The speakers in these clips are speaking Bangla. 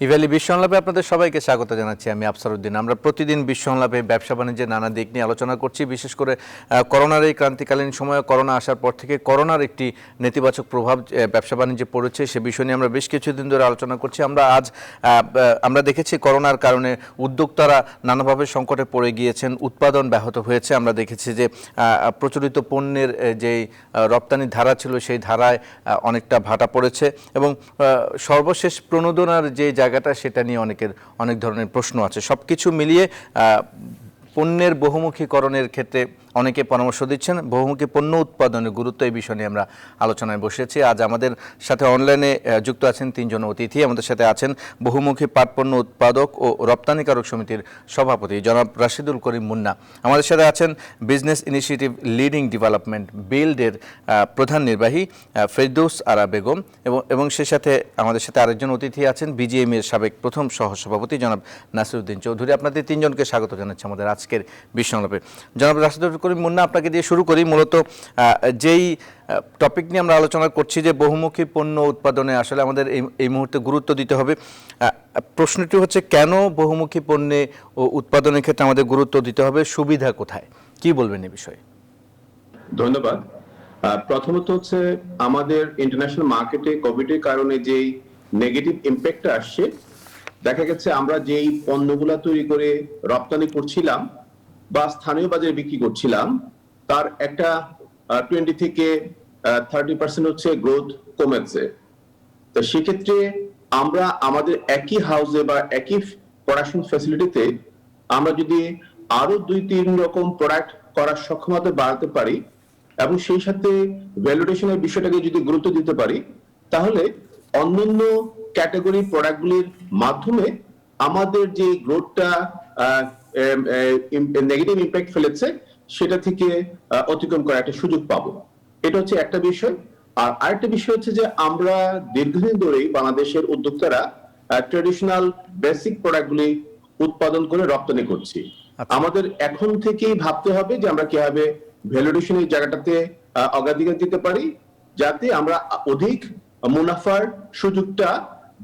ইভ্যালি বিশ্ব সংলাপে আপনাদের সবাইকে স্বাগত জানাচ্ছি। আমি আফসার উদ্দিন। আমরা প্রতিদিন বিশ্ব সংলাপে ব্যবসা বাণিজ্যের নানা দিক নিয়ে আলোচনা করছি। বিশেষ করে করোনার এই ক্রান্তিকালীন সময়ে করোনা আসার পর থেকে করোনার একটি নেতিবাচক প্রভাব ব্যবসা বাণিজ্যে পড়েছে, সে বিষয় নিয়ে আমরা বেশ কিছুদিন ধরে আলোচনা করছি। আমরা দেখেছি করোনার কারণে উদ্যোক্তারা নানাভাবে সংকটে পড়ে গিয়েছেন, উৎপাদন ব্যাহত হয়েছে। আমরা দেখেছি যে প্রচলিত পণ্যের যেই রপ্তানি ধারা ছিল সেই ধারায় অনেকটা ভাটা পড়েছে এবং সর্বশেষ প্রণোদনার যে জায়গাটা সেটা নিয়ে অনেক ধরনের প্রশ্ন আছে। সব কিছু মিলিয়ে পণ্যের বহুমুখীকরণের ক্ষেত্রে অনেকে পরামর্শ দিচ্ছেন। বহুমুখী পণ্য উৎপাদনের গুরুত্ব, এই বিষয় নিয়ে আমরা আলোচনায় বসেছি। আজ আমাদের সাথে অনলাইনে যুক্ত আছেন তিনজন অতিথি। আমাদের সাথে আছেন বহুমুখী পাট পণ্য উৎপাদক ও রপ্তানিকারক সমিতির সভাপতি জনাব রাশিদুল করিম মুন্না। আমাদের সাথে আছেন বিজনেস ইনিশিয়েটিভ লিডিং ডেভেলপমেন্ট বিল্ডের প্রধান নির্বাহী ফেরদৌস আরা বেগম এবং সে সাথে আমাদের সাথে আরেকজন অতিথি আছেন বিজিএমই এর সাবেক প্রথম সহসভাপতি জনাব নাসিরউদ্দিন চৌধুরী। আপনাদের তিনজনকে স্বাগত জানাচ্ছি আমাদের আজকের বিশ্ব সংলাপে। জনাব রাশিদুল করিম মুন্না, আপনাকে দিয়ে শুরু করি। মূলত যেই টপিক নিয়ে আমরা আলোচনা করছি যে বহুমুখী পণ্য উৎপাদনে আসলে আমাদের এই মুহূর্তে গুরুত্ব দিতে হবে, প্রশ্নটি হচ্ছে কেন বহুমুখী পণ্যে ও উৎপাদনের ক্ষেত্রে আমাদের গুরুত্ব দিতে হবে, সুবিধা কোথায়, কি বলবেন এই বিষয়ে? ধন্যবাদ। প্রথমত হচ্ছে আমাদের ইন্টারন্যাশনাল মার্কেটে কোভিডের কারণে যেই নেগেটিভ ইম্প্যাক্টটা আসছে, দেখা গেছে আমরা যেই পণ্যগুলা তৈরি করে রপ্তানি করছিলাম বা স্থানীয় বাজারে বিক্রি করছিলাম তার একটা 20 থেকে 30% হচ্ছে গ্রোথ কমেছে। তো সেক্ষেত্রে আমরা আমাদের একই হাউসে বা একই প্রোডাকশন ফ্যাসিলিটিতে আমরা যদি আরো 2-3 রকম প্রোডাক্ট করার সক্ষমতা বাড়াতে পারি এবং সেই সাথে ভ্যালুডেশনের বিষয়টাকে যদি গুরুত্ব দিতে পারি, তাহলে অন্যান্য ক্যাটাগরি প্রোডাক্টগুলির মাধ্যমে আমাদের যে গ্রোথটা নেগেটিভ ইম্প্যাক্ট ফেলেছে সেটা থেকে অতিক্রম করার একটা সুযোগ পাবো। এটা হচ্ছে একটা বিষয়। আর আরেকটা বিষয় হচ্ছে যে আমরা দীর্ঘদিন ধরেই বাংলাদেশের উদ্যোক্তারা ট্রেডিশনাল বেসিক প্রোডাক্টগুলি উৎপাদন করে রপ্তানি করছি। আমাদের এখন থেকেই ভাবতে হবে যে আমরা কিভাবে ভ্যালুডেশনের জায়গাটাতে অগ্রাধিকার দিতে পারি, যাতে আমরা অধিক মুনাফার সুযোগটা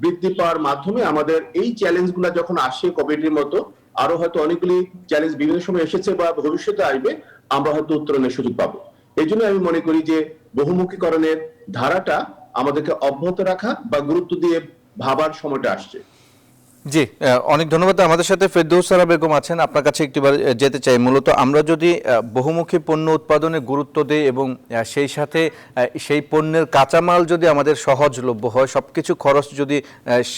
বৃদ্ধি পাওয়ার মাধ্যমে আমাদের এই চ্যালেঞ্জগুলো যখন আসে কোভিডের মতো, আরো হয়তো অনেকগুলি চ্যালেঞ্জ বিভিন্ন সময় এসেছে বা ভবিষ্যতে আসবে, আমরা হয়তো উত্তরণের সুযোগ পাবো। এই জন্য আমি মনে করি যে বহুমুখীকরণের ধারাটা আমাদেরকে অব্যাহত রাখা বা গুরুত্ব দিয়ে ভাবার সময়টা আসছে। জি, অনেক ধন্যবাদ। আমাদের সাথে ফেরদৌস আরা বেগম আছেন, আপনার কাছে একটুবার যেতে চাই। মূলত আমরা যদি বহুমুখী পণ্য উৎপাদনে গুরুত্ব দিই এবং সেই সাথে সেই পণ্যের কাঁচামাল যদি আমাদের সহজলভ্য হয়, সবকিছু খরচ যদি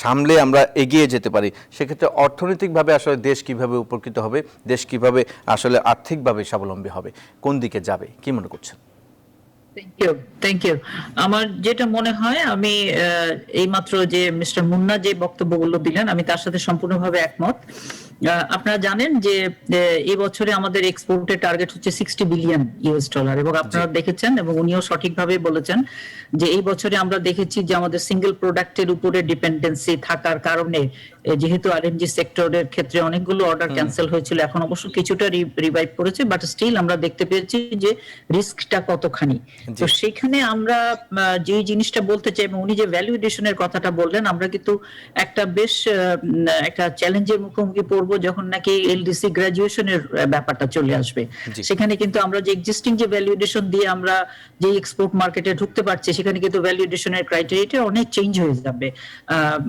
সামলে আমরা এগিয়ে যেতে পারি, সেক্ষেত্রে অর্থনৈতিকভাবে আসলে দেশ কিভাবে উপকৃত হবে, দেশ কিভাবে আসলে আর্থিকভাবে স্বাবলম্বী হবে, কোন দিকে যাবে, কি মনে করছেন? Thank you. আমার যেটা মনে হয়, আমি এইমাত্র যে মিস্টার মুন্না যে বক্তব্যগুলো দিলেন, আমি তার সাথে সম্পূর্ণভাবে একমত। আপনারা জানেন যে এই বছরে আমাদের এক্সপোর্টের টার্গেট হচ্ছে $60 বিলিয়ন এবং আপনারা দেখেছেন এবং উনিও সঠিকভাবে বলেছেন যে এই বছরে আমরা দেখেছি যে আমাদের সিঙ্গেল প্রোডাক্টের উপরে ডিপেন্ডেন্সি থাকার কারণে, যেহেতু আরএমজি সেক্টরের ক্ষেত্রে অনেকগুলো অর্ডার ক্যান্সেল হয়েছিল, এখন অবশ্য কিছুটা রিভাইভ করেছে, বাট স্টিল আমরা দেখতে পেয়েছি যে রিস্কটা কতখানি। তো সেখানে আমরা যে জিনিসটা বলতে চাই, এবং উনি যে ভ্যালু এডিশনের কথাটা বললেন, আমরা কিন্তু একটা বেশ একটা চ্যালেঞ্জের মুখোমুখি পড়বো যখন নাকি এলডিসি গ্রাজুয়েশনের ব্যাপারটা চলে আসবে। সেখানে কিন্তু আমরা যে এক্সিস্টিং যে ভ্যালু এডিশন দিয়ে আমরা যে এক্সপোর্ট মার্কেটে ঢুকতে পারছি, সেখানে কিন্তু ভ্যালু এডিশনের ক্রাইটেরিয়াটা অনেক চেঞ্জ হয়ে যাবে।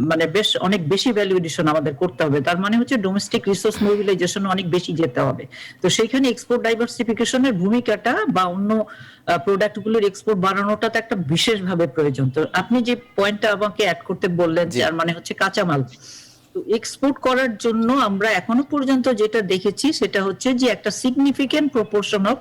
মানে বেশ অনেক বেশি ভ্যালু এডিশন আমাদের করতে হবে। তার মানে হচ্ছে ডোমেস্টিক রিসোর্স মোবিলাইজেশন অনেক বেশি যেতে হবে। তো সেইখানে এক্সপোর্ট ডাইভার্সিফিকেশনের ভূমিকাটা বা অন্য প্রোডাক্টগুলোর এক্সপোর্ট বাড়ানোটা তো একটা বিশেষভাবে প্রয়োজন। তো আপনি যে পয়েন্টটা আমাকে অ্যাড করতে বললেন, যার মানে হচ্ছে কাঁচামাল, এক্সপোর্ট করার জন্য আমরা এখনো পর্যন্ত যেটা দেখেছি সেটা হচ্ছে যে একটা সিগনিফিকেন্ট প্রপোর্শন অফ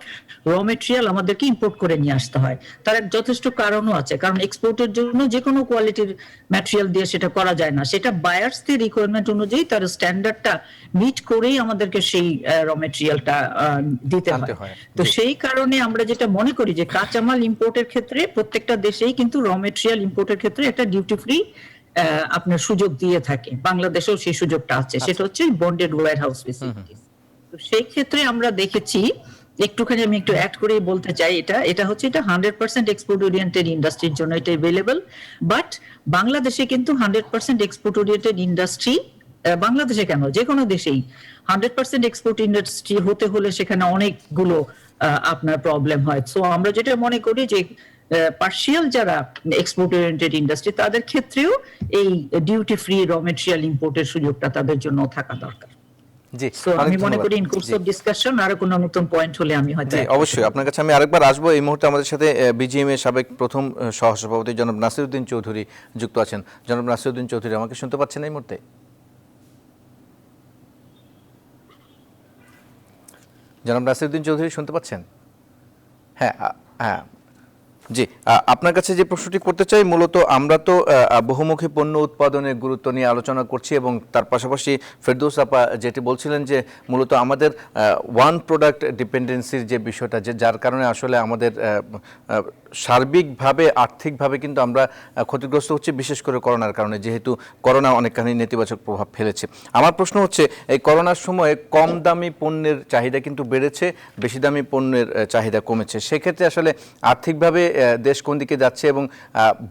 র মেটেরিয়াল আমাদেরকে ইম্পোর্ট করে নিয়ে আসতে হয়। তার যথেষ্ট কারণও আছে, কারণ এক্সপোর্টের জন্য যে কোনো কোয়ালিটির ম্যাটেরিয়াল দিয়ে সেটা করা যায় না। সেটা বায়ার্সদের রিকোয়ারমেন্ট অনুযায়ী তার স্ট্যান্ডার্ডটা মিট করেই আমাদেরকে সেই র মেটেরিয়ালটা দিতে হয়। তো সেই কারণে আমরা যেটা মনে করি যে কাঁচামাল ইম্পোর্টের ক্ষেত্রে প্রত্যেকটা দেশেই কিন্তু র মেটেরিয়াল ইম্পোর্টের ক্ষেত্রে একটা ডিউটি ফ্রি আপনার সুযোগ দিয়ে থাকে। বাংলাদেশেও সেই সুযোগটা আছে, সেটা হচ্ছে বন্ডেড ওয়্যার হাউস ফেসিলিটিস। তো সেই ক্ষেত্রে আমরা দেখেছি একটুখানি আমি একটু অ্যাড করে বলতে চাই, এটা হচ্ছে এটা 100% এক্সপোর্ট ওরিয়েন্টেড ইন্ডাস্ট্রির জন্য এটা अवेलेबल, বাট বাংলাদেশে কিন্তু 100% এক্সপোর্ট ওরিয়েন্টেড ইন্ডাস্ট্রি, বাংলাদেশে কেন যে কোনো দেশেই 100% এক্সপোর্ট ইন্ডাস্ট্রি হতে হলে সেখানে অনেকগুলো আপনার প্রবলেম হয়। সো আমরা যেটা মনে করি যে পার্শিয়াল যারা এক্সপোর্ট ওরিয়েন্টেড ইন্ডাস্ট্রি তাদের ক্ষেত্রেও এই ডিউটি ফ্রি র মেটেরিয়াল ইম্পোর্টের সুযোগটা তাদের জন্য থাকা দরকার। জি, সো অনেক আমি মনে ধন্যবাদ। করি in course G. Of discussion আরো কোনো নতুন পয়েন্ট হলে আমি হয়তো জি add করতে অবশ্যই আপনার কাছে আমি আরেকবার আসবো। এই মুহূর্তে আমাদের সাথে বিজিএম এর সাবেক প্রথম সহসভাপতি জনাব নাসিরউদ্দিন চৌধুরী যুক্ত আছেন। জনাব নাসিরউদ্দিন চৌধুরী, আমাকে শুনতে পাচ্ছেন এই মুহূর্তে? জনাব নাসিরউদ্দিন চৌধুরী শুনতে পাচ্ছেন? হ্যাঁ, হ্যাঁ, জি। আপনার কাছে যে প্রশ্নটি করতে চাই, মূলত আমরা তো বহুমুখী পণ্য উৎপাদনের গুরুত্ব নিয়ে আলোচনা করছি এবং তার পাশাপাশি ফেরদৌস আপা যেটি বলছিলেন যে মূলত আমাদের ওয়ান প্রোডাক্ট ডিপেন্ডেন্সির যে বিষয়টা, যে যার কারণে আসলে আমাদের সার্বিকভাবে আর্থিকভাবে কিন্তু আমরা ক্ষতিগ্রস্ত হচ্ছি, বিশেষ করে করোনার কারণে, যেহেতু করোনা অনেকখানি নেতিবাচক প্রভাব ফেলেছে। আমার প্রশ্ন হচ্ছে, এই করোনার সময়ে কম দামি পণ্যের চাহিদা কিন্তু বেড়েছে, বেশি দামি পণ্যের চাহিদা কমেছে। সেক্ষেত্রে আসলে আর্থিকভাবে দেশ কোন দিকে যাচ্ছে এবং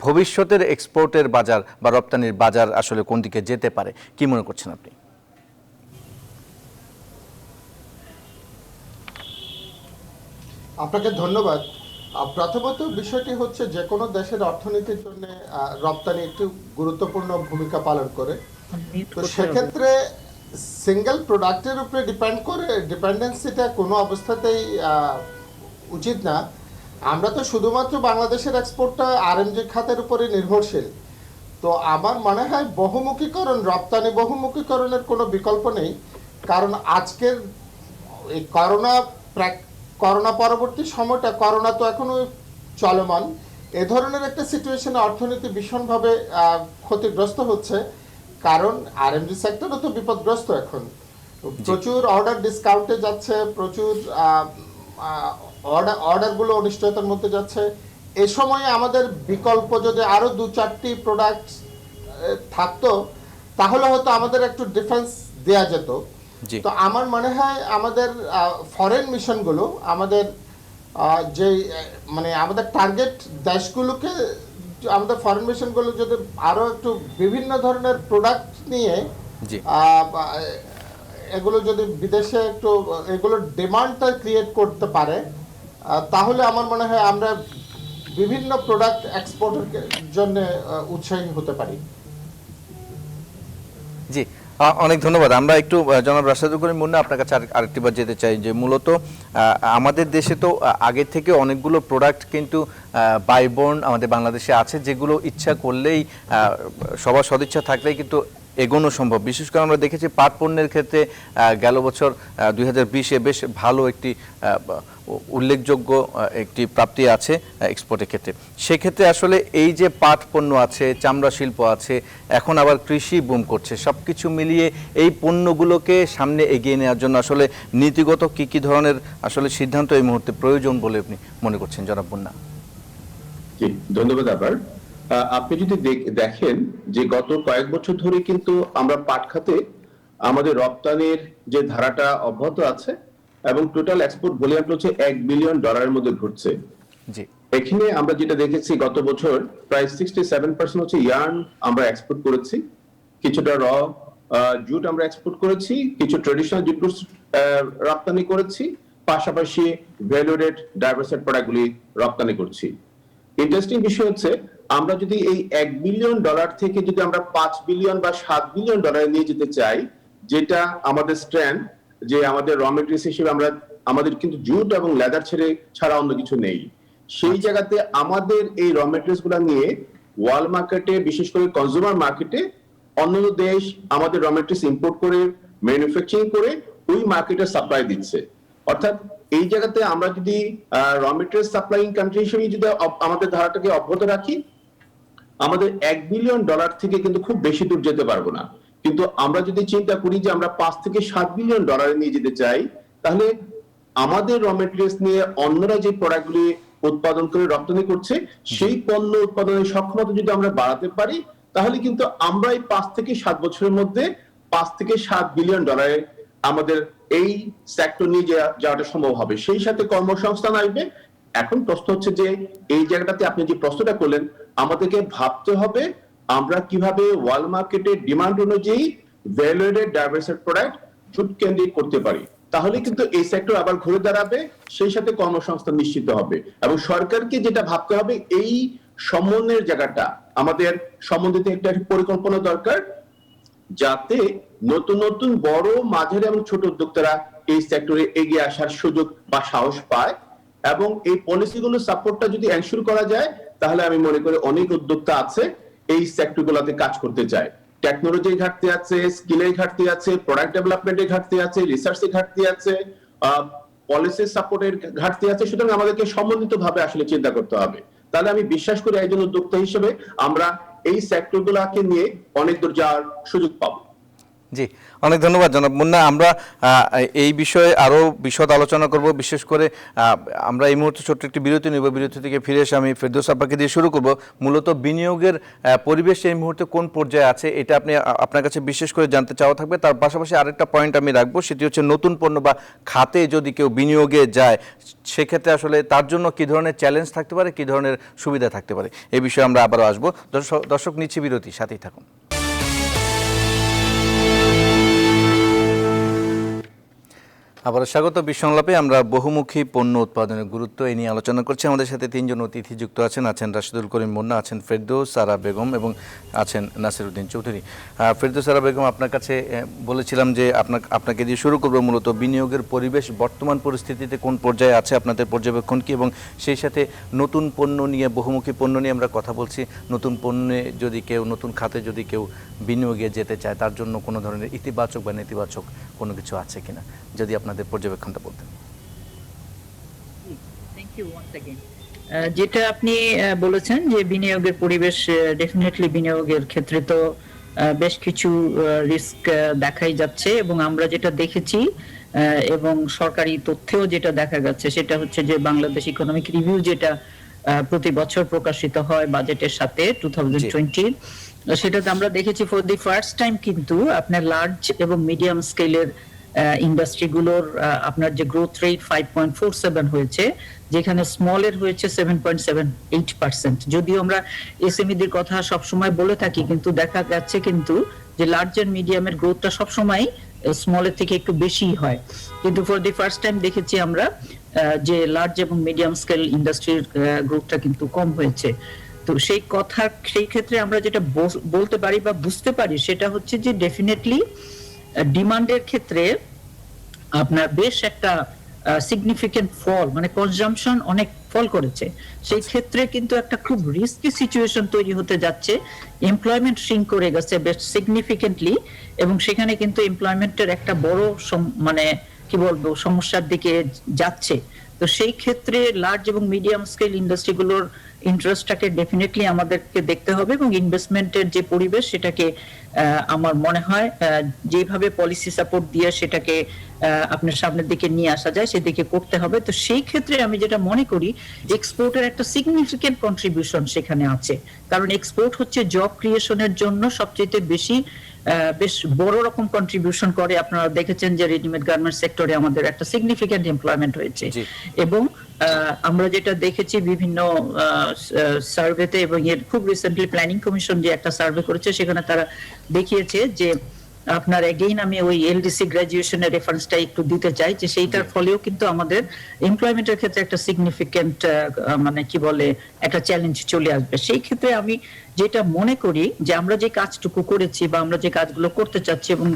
ভবিষ্যতের এক্সপোর্টের বাজার বা রপ্তানির বাজার আসলে কোন দিকে যেতে পারে, কি মনে করছেন আপনি? আপনাকে ধন্যবাদ। প্রথমত বিষয়টি হচ্ছে যে কোনো দেশের অর্থনীতির জন্য রপ্তানি একটি গুরুত্বপূর্ণ ভূমিকা পালন করে। তো সেক্ষেত্রে সিঙ্গেল প্রোডাক্টের উপরে ডিপেন্ড করে ডিপেন্ডেন্সিটা কোনো অবস্থাতেই উচিত না। আমরা তো শুধুমাত্র বাংলাদেশের এক্সপোর্টটা আরএমজি খাতের উপরে নির্ভরশীল। তো আমার মনে হয় বহুমুখীকরণ, রপ্তানি বহুমুখীকরণের কোনো বিকল্প নেই। কারণ আজকের এই করোনা পরবর্তী সময়টা, করোনা তো এখনো চলমান, এ ধরনের একটা সিচুয়েশনে অর্থনীতি ভীষণভাবে ক্ষতিগ্রস্ত হচ্ছে। কারণ আরএমজি সেক্টরও তো বিপদগ্রস্ত এখন। প্রচুর অর্ডার ডিসকাউন্টে যাচ্ছে, প্রচুর অর্ডারগুলো অনিশ্চয়তার মধ্যে যাচ্ছে। এ সময়ে আমাদের বিকল্প যদি আরো 2-4টি প্রোডাক্ট থাকতো তাহলে হয়তো আমাদের একটু ডিফেন্স দেয়া যেত। তো আমার মনে হয় আমাদের ফরেন মিশনগুলো, আমাদের যে মানে আমাদের টার্গেট দেশগুলোকে, আমাদের ফরেন মিশনগুলো যদি আরো একটু বিভিন্ন ধরনের প্রোডাক্ট নিয়ে এগুলো যদি বিদেশে একটু এগুলোর ডিমান্ডটা ক্রিয়েট করতে পারে, তাহলে আমার মনে হয় আমরা বিভিন্ন প্রোডাক্ট এক্সপোর্টের জন্য উৎসাহী হতে পারি। জি, অনেক ধন্যবাদ। আমরা একটু জনাব রাশেদুল করিম মুন্না আপনার কাছে আরেকটিবার যেতে চাই যে মূলত আমাদের দেশে তো আগে থেকে অনেকগুলো প্রোডাক্ট কিন্তু বাইবর্ন আমাদের বাংলাদেশে আছে, যেগুলো ইচ্ছা করলেই সবার সদিচ্ছা থাকলেই কিন্তু এগোনো সম্ভব। বিশেষ করে আমরা দেখেছি পাট পণ্যের ক্ষেত্রে গেল বছর 2020-এ বেশ ভালো একটি উল্লেখযোগ্য একটি প্রাপ্তি আছে এক্সপোর্টের ক্ষেত্রে। সেক্ষেত্রে আসলে এই যে পাট পণ্য আছে, চামড়া শিল্প আছে, এখন আবার কৃষি বুম করছে, সব কিছু মিলিয়ে এই পণ্যগুলোকে সামনে এগিয়ে নেওয়ার জন্য আসলে নীতিগত কি ধরনের আসলে সিদ্ধান্ত এই মুহূর্তে প্রয়োজন বলে আপনি মনে করছেন, জনাব মুন্না? জি, ধন্যবাদ। আবার আপনি যদি দেখেন যে গত কয়েক বছর ধরে কিন্তু আমরা পাট খাতে আমাদের রপ্তানির যে ধারাটা অব্যাহত আছে এবং টোটাল এক্সপোর্ট ভলিউম হচ্ছে $1 বিলিয়ন মধ্যে ঘটছে। জি, এখানে আমরা যেটা দেখেছি গত বছর প্রায় 67% হচ্ছে ইয়ার্ন আমরা এক্সপোর্ট করেছি, কিছুটা র জুট আমরা এক্সপোর্ট করেছি, কিছু ট্রেডিশনাল জুট রপ্তানি করেছি, পাশাপাশি ভ্যালুয়েটেড ডাইভার্সিফাইড প্রোডাক্টগুলি রপ্তানি করছি। ইন্টারেস্টিং বিষয় হচ্ছে আমরা যদি এই $1 বিলিয়ন থেকে যদি আমরা $5 বিলিয়ন বা $7 বিলিয়ন নিয়ে যেতে চাই, যেটা আমাদের স্ট্র্যান্ড, যে আমাদের র মেটেরিয়ালস হিসেবে আমাদের কিন্তু জুট এবং লেদার ছাড়া অন্য কিছু নেই, সেই জায়গাতে আমাদের এই র মেটেরিয়ালস গুলা নিয়ে ওয়ার্ল্ড মার্কেটে, বিশেষ করে কনজিউমার মার্কেটে অন্যান্য দেশ আমাদের র মেটেরিয়ালস ইম্পোর্ট করে ম্যানুফ্যাকচারিং করে ওই মার্কেটে সাপ্লাই দিচ্ছে। অর্থাৎ এই জায়গাতে আমরা যদি র মেটেরিয়াল সাপ্লাইং কান্ট্রি হিসেবে যদি আমাদের ধারাটাকে অব্যাহত রাখি, আমাদের $1 বিলিয়ন থেকে কিন্তু খুব বেশি দূর যেতে পারবো না। কিন্তু আমরা যদি চিন্তা করি যে আমরা $5 থেকে $7 বিলিয়ন নিয়ে যেতে চাই, তাহলে আমাদের র মেটেরিয়ালস নিয়ে অন্যরা যে প্রোডাক্টগুলি উৎপাদন করে রপ্তানি করছে, সেই পণ্য উৎপাদনের সক্ষমতা যদি আমরা বাড়াতে পারি, তাহলে কিন্তু আমরা এই 5 থেকে 7 বছরের মধ্যে $5 থেকে $7 বিলিয়ন আমাদের এই সেক্টর নিয়ে যাওয়াটা সম্ভব হবে, সেই সাথে কর্মসংস্থান আসবে। এখন প্রশ্ন হচ্ছে যে এই জায়গাটাতে আপনি যে প্রশ্নটা করলেন, আমাদেরকে ভাবতে হবে আমরা কিভাবে ওয়ার্ল্ড মার্কেটের ডিমান্ড অনুযায়ী ভ্যালুয়েটেড ডাইভার্সিটি প্রোডাক্ট জুট কেন্দ্রিক করতে পারি, তাহলে কিন্তু এই সেক্টর আবার ঘুরে দাঁড়াবে, সেই সাথে কর্মসংস্থান নিশ্চিত হবে। এবং সরকারকে যেটা ভাবতে হবে, এই সমন্বয়ের জায়গাটা আমাদের সম্বন্ধিত একটা পরিকল্পনা দরকার, যাতে নতুন নতুন বড়, মাঝারি এবং ছোট উদ্যোক্তারা এই সেক্টরে এগিয়ে আসার সুযোগ বা সাহস পায়। এবং এই পলিসিগুলো সাপোর্টটা যদি এনশিওর করা যায়, তাহলে আমি মনে করি অনেক উদ্যোক্তা আছে এই সেক্টরগুলোতে কাজ করতে চায়। টেকনোলজির ঘাটতি আছে, স্কিলের ঘাটতি আছে, প্রোডাক্ট ডেভেলপমেন্টের ঘাটতি আছে, রিসার্চের ঘাটতি আছে, পলিসি সাপোর্টের ঘাটতি আছে। সুতরাং আমাদেরকে সমন্বিতভাবে আসলে চিন্তা করতে হবে। তাহলে আমি বিশ্বাস করি একজন উদ্যোক্তা হিসেবে আমরা এই সেক্টরগুলোকে নিয়ে অনেক দূর যাওয়ার সুযোগ পাবো। জি, অনেক ধন্যবাদ জনাব মুন্না। আমরা এই বিষয়ে আরও বিশদ আলোচনা করব। বিশেষ করে আমরা এই মুহূর্তে ছোট্ট একটি বিরতি নেব। বিরতি থেকে ফিরে এসে আমি ফেরদৌস আপাকে দিয়ে শুরু করব। মূলত বিনিয়োগের পরিবেশ এই মুহূর্তে কোন পর্যায়ে আছে, এটা আপনার কাছে বিশেষ করে জানতে চাওয়া থাকবে। তার পাশাপাশি আরেকটা পয়েন্ট আমি রাখবো, সেটি হচ্ছে নতুন পণ্য বা খাতে যদি কেউ বিনিয়োগে যায়, সেক্ষেত্রে আসলে তার জন্য কী ধরনের চ্যালেঞ্জ থাকতে পারে, কী ধরনের সুবিধা থাকতে পারে, এই বিষয়ে আমরা আবারও আসবো। দর্শক নিচ্ছি বিরতি, সাথেই থাকুন। আবারও স্বাগত বিশ্ব সংলাপে। আমরা বহুমুখী পণ্য উৎপাদনের গুরুত্ব এই নিয়ে আলোচনা করছি। আমাদের সাথে তিনজন অতিথি যুক্ত আছেন রাশিদুল করিম মুন্না, আছেন ফেরদৌস আরা বেগম এবং আছেন নাসিরউদ্দিন চৌধুরী। ফেরদৌস আরা বেগম, আপনার কাছে বলেছিলাম যে আপনাকে দিয়ে শুরু করবো। মূলত বিনিয়োগের পরিবেশ বর্তমান পরিস্থিতিতে কোন পর্যায়ে আছে, আপনাদের পর্যবেক্ষণ কি, এবং সেই সাথে নতুন পণ্য নিয়ে, বহুমুখী পণ্য নিয়ে আমরা কথা বলছি। নতুন পণ্যে যদি কেউ, নতুন খাতে যদি কেউ বিনিয়োগে যেতে চায়, তার জন্য কোনো ধরনের ইতিবাচক বা নেতিবাচক কোনো কিছু আছে কিনা, যদি আপনাদের পর্যবেক্ষণটা বলতেন। Thank you once again. যেটা আপনি বলেছেন যে বিনিয়োগের পরিবেশ, ডেফিনেটলি বিনিয়োগের ক্ষেত্রে তো বেশ কিছু রিস্ক দেখাই যাচ্ছে, এবং আমরা যেটা দেখেছি এবং সরকারি তথ্যেও যেটা দেখা যাচ্ছে, সেটা হচ্ছে যে বাংলাদেশ ইকোনমিক রিভিউ যেটা প্রতি বছর প্রকাশিত হয় বাজেটের সাথে 2020, সেটাতে আমরা দেখেছি ফর দি ফার্স্ট টাইম কিন্তু আপনার লার্জ এবং মিডিয়াম স্কেলের ইন্ডাস্ট্রিগুলোর আপনার যে গ্রোথ রেট 5.47 হয়েছে, যেখানে স্মলের হয়েছে 7.78%। যদিও আমরা এসএমইদের কথা সবসময় বলে থাকি, কিন্তু দেখা যাচ্ছে কিন্তু যে লার্জ এন্ড মিডিয়ামের গ্রোথটা সবসময় স্মলের থেকে একটু বেশি হয়। কিন্তু ফর দি ফার্স্ট টাইম দেখেছি আমরা যে লার্জ এবং মিডিয়াম স্কেল ইন্ডাস্ট্রির গ্রোথটা কিন্তু কম হয়েছে। তো সেই ক্ষেত্রে আমরা যেটা বলতে পারি বা বুঝতে পারি, সেটা হচ্ছে যে ডেফিনেটলি ডিমান্ডের ক্ষেত্রে আপনার বেশ একটা সিগনিফিকেন্ট ফল, মানে কনজাম্পশন অনেক ফল করেছে। সেই ক্ষেত্রে কিন্তু একটা খুব রিস্কি সিচুয়েশন তৈরি হতে যাচ্ছে। এমপ্লয়মেন্ট শ্রিঙ্ক করে গেছে বেশ সিগনিফিকেন্টলি, এবং সেখানে কিন্তু এমপ্লয়মেন্টের একটা বড় মানে কি বলবো সমস্যার দিকে যাচ্ছে। তো সেই ক্ষেত্রে লার্জ এবং মিডিয়াম স্কেল ইন্ডাস্ট্রিগুলোর ইন্টারেস্টটাকে ডেফিনেটলি আমাদেরকে দেখতে হবে, এবং ইনভেস্টমেন্টের যে পরিবেশ সেটাকে আমার মনে হয় যেভাবে পলিসি সাপোর্ট দিয়ে সেটাকে আপনার সামনের দিকে নিয়ে আসা যায় সেদিকে করতে হবে। তো সেই ক্ষেত্রে আমি যেটা মনে করি, এক্সপোর্টের একটা সিগনিফিকেন্ট কন্ট্রিবিউশন সেখানে আছে, কারণ এক্সপোর্ট হচ্ছে জব ক্রিয়েশনের জন্য সবচেয়ে বেশি বেশ বড় রকম কন্ট্রিবিউশন করে। আপনারা দেখেছেন যে রেডিমেড গার্মেন্টস সেক্টরে আমাদের একটা সিগনিফিকেন্ট এমপ্লয়মেন্ট হয়েছে, এবং আমরা যেটা দেখেছি বিভিন্ন সার্ভেতে, এবং এর খুব রিসেন্টলি প্ল্যানিং কমিশন যে একটা সার্ভে করেছে, সেখানে তারা দেখিয়েছে যে আপনার এগেইন আমি ওই এলডিসি গ্রাজুয়েশনের রেফারেন্সটা একটু দিতে চাই, যে সেইটার ফলেও কিন্তু আমাদের এমপ্লয়মেন্টের ক্ষেত্রে একটা সিগনিফিকেন্ট মানে কি বলে একটা চ্যালেঞ্জ চলে আসবে। সেই ক্ষেত্রে আমি যেটা মনে করি যে আমরা যে কাজটুকু করেছি বা আমরা যে কাজগুলো করতে চাচ্ছি, এবং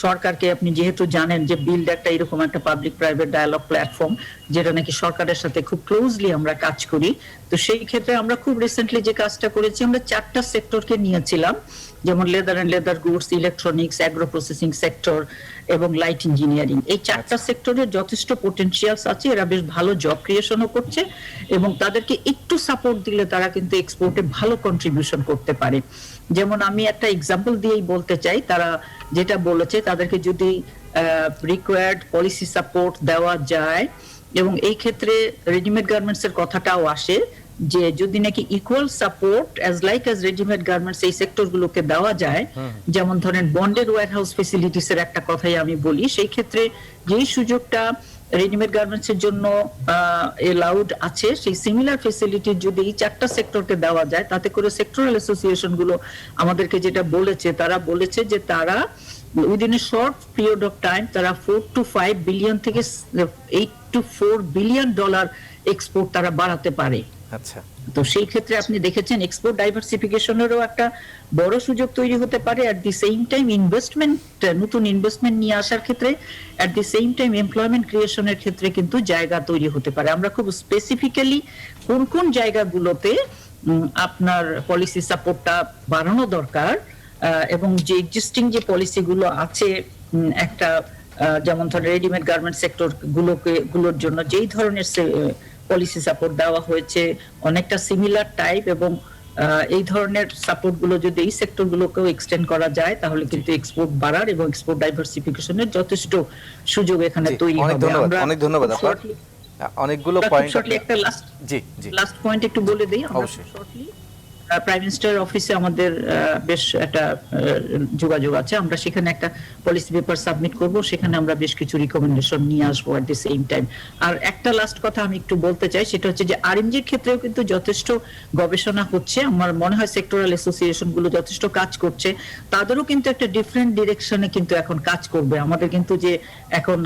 সরকারকে আপনি যেহেতু জানেন যে বিল্ড একটা এরকম একটা পাবলিক প্রাইভেট ডায়ালগ প্ল্যাটফর্ম, যেটা নাকি সরকারের সাথে খুব ক্লোজলি আমরা কাজ করি। তো সেই ক্ষেত্রে আমরা খুব রিসেন্টলি যে কাজটা করেছি, আমরা 4টা সেক্টরকে নিয়েছিলাম, যেমন leather and leather goods, electronics, agro processing sector এবং লাইট ইঞ্জিনিয়ারিং। এই 4টা সেক্টরের যথেষ্ট পোটেনশিয়ালস আছে, এরা বেশ ভালো জব ক্রিয়েশনও করছে, এবং তাদেরকে একটু সাপোর্ট দিলে তারা কিন্তু এক্সপোর্টে ভালো কন্ট্রিবিউশন করতে পারে। যেমন আমি একটা এক্সাম্পল দিয়েই বলতে চাই, তারা যেটা বলেছে তাদেরকে যদি রিকোয়ার্ড পলিসি সাপোর্ট দেওয়া যায়, এবং এই ক্ষেত্রে রেডিমেড গার্মেন্টস এর কথাটাও আসে, যে যদি নাকি equal support as like as readymade garments এই সেক্টরগুলোকে দেওয়া যায়, যেমন ধরেন বন্ডেড ওয়্যারহাউস ফেসিলিটিস এর একটা কথাই আমি বলি, সেই ক্ষেত্রে যেই সুযোগটা রেডিমেড গার্মেন্টস এর জন্য এলাউড আছে, সেই সিমিলার ফেসিলিটি যদি এই 4টা সেক্টরকে দেওয়া যায়, তাতে করে সেক্টরাল অ্যাসোসিয়েশন গুলো আমাদেরকে যেটা বলেছে, তারা বলেছে যে তারা within a short period of time তারা 4 to 5 বিলিয়ন থেকে 8 to 4 বিলিয়ন ডলার এক্সপোর্ট তারা বাড়াতে পারে। আচ্ছা, তো সেই ক্ষেত্রে আপনি দেখেছেন এক্সপোর্ট ডাইভার্সিফিকেশনেরও একটা বড় সুযোগ তৈরি হতে পারে। At the same time investment, নতুন ইনভেস্টমেন্ট নিয়ে আসার ক্ষেত্রে, at the same time employment ক্রিয়েশনের ক্ষেত্রে কিন্তু জায়গা তৈরি হতে পারে। আমরা খুব স্পেসিফিক্যালি কোন কোন জায়গাগুলোতে আপনার পলিসি সাপোর্টটা বাড়ানো দরকার, এবং যে এক্সিস্টিং যে পলিসিগুলো আছে, একটা যেমন ধর রেডিমেড গার্মেন্ট সেক্টর গুলোর জন্য যেই ধরনের পলিসি সাপোর্ট দেওয়া হয়েছে অনেকটা সিমিলার টাইপ, এবং এই ধরনের সাপোর্ট গুলো যদি এই সেক্টর গুলোকেও এক্সটেন্ড করা যায়, তাহলে কিন্তু এক্সপোর্ট বাড়ার এবং এক্সপোর্ট ডাইভার্সিফিকেশনের যথেষ্ট সুযোগ এখানে তৈরি হবে। অনেক ধন্যবাদ আপনার অনেকগুলো পয়েন্ট। একটা লাস্ট পয়েন্ট একটু বলে দেই। অবশ্যই। প্রাইম মিনিস্টার অফিসে আমাদের বেশ একটা যোগাযোগ আছে, আমরা সেখানে একটা পলিসি পেপার সাবমিট করব, সেখানে আমরা বেশ কিছু রিকমেন্ডেশন নিয়ে আসবো এট দি সেম টাইম। আর একটা লাস্ট কথা আমি একটু বলতে চাই, সেটা হচ্ছে যে আরএমজির ক্ষেত্রেও কিন্তু যথেষ্ট গবেষণা হচ্ছে। আমার মনে হয় সেক্টরাল অ্যাসোসিয়েশন গুলো যথেষ্ট কাজ করছে, তাদেরও কিন্তু একটা ডিফারেন্ট ডিরেকশনে কিন্তু এখন কাজ করবে। আমাদের কিন্তু যে এখন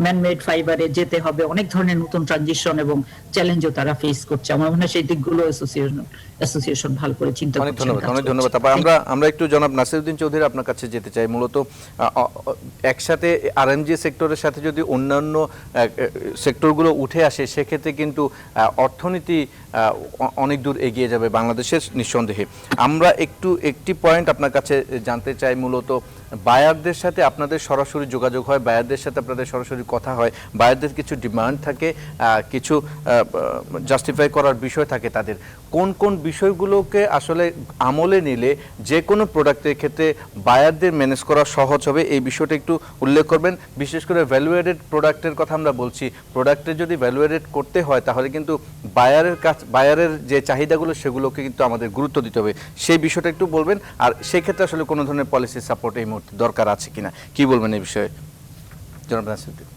ম্যানমেড ফাইবারে যেতে হবে, অনেক ধরনের নতুন ট্রানজিশন এবং চ্যালেঞ্জও তারা ফেস করছে। আমার মনে হয় সেই দিকগুলো অ্যাসোসিয়েশন ভালো করে চিন্তা করছে। অনেক ধন্যবাদ। আমরা একটু জনাব নাসিরউদ্দিন চৌধুরী আপনার কাছে যেতে চাই। মূলত একসাথে আরএমজি সেক্টরের সাথে যদি অন্যান্য সেক্টরগুলো উঠে আসে, সেক্ষেত্রে কিন্তু অর্থনীতি অনেক দূর এগিয়ে যাবে বাংলাদেশের, নিঃসন্দেহে। আমরা একটি পয়েন্ট আপনার কাছে জানতে চাই। মূলত বায়ারদের সাথে আপনাদের সরাসরি যোগাযোগ হয়, বায়ারদের সাথে আপনাদের সরাসরি কথা হয়, বায়ারদের কিছু ডিমান্ড থাকে, কিছু জাস্টিফাই করার বিষয় থাকে তাদের। কোন কোন বিষয়গুলোকে আসলে আমলে নিলে যে কোনো প্রোডাক্টের ক্ষেত্রে বায়ারদের ম্যানেজ করা সহজ হবে, এই বিষয়টা একটু উল্লেখ করবেন। বিশেষ করে ভ্যালু এডেড প্রোডাক্টের কথা আমরা বলছি, প্রোডাক্টে যদি ভ্যালু এডেড করতে হয় তাহলে কিন্তু বায়ারের যে চাহিদাগুলো সেগুলোকে কিন্তু আমাদের গুরুত্ব দিতে হবে, সেই বিষয়টা একটু বলবেন। আর সেই ক্ষেত্রে আসলে কোনো ধরনের পলিসি সাপোর্ট এই মুহূর্তে দরকার আছে কিনা, কি বলবেন এই বিষয়ে জনাব নাসিরউদ্দিন?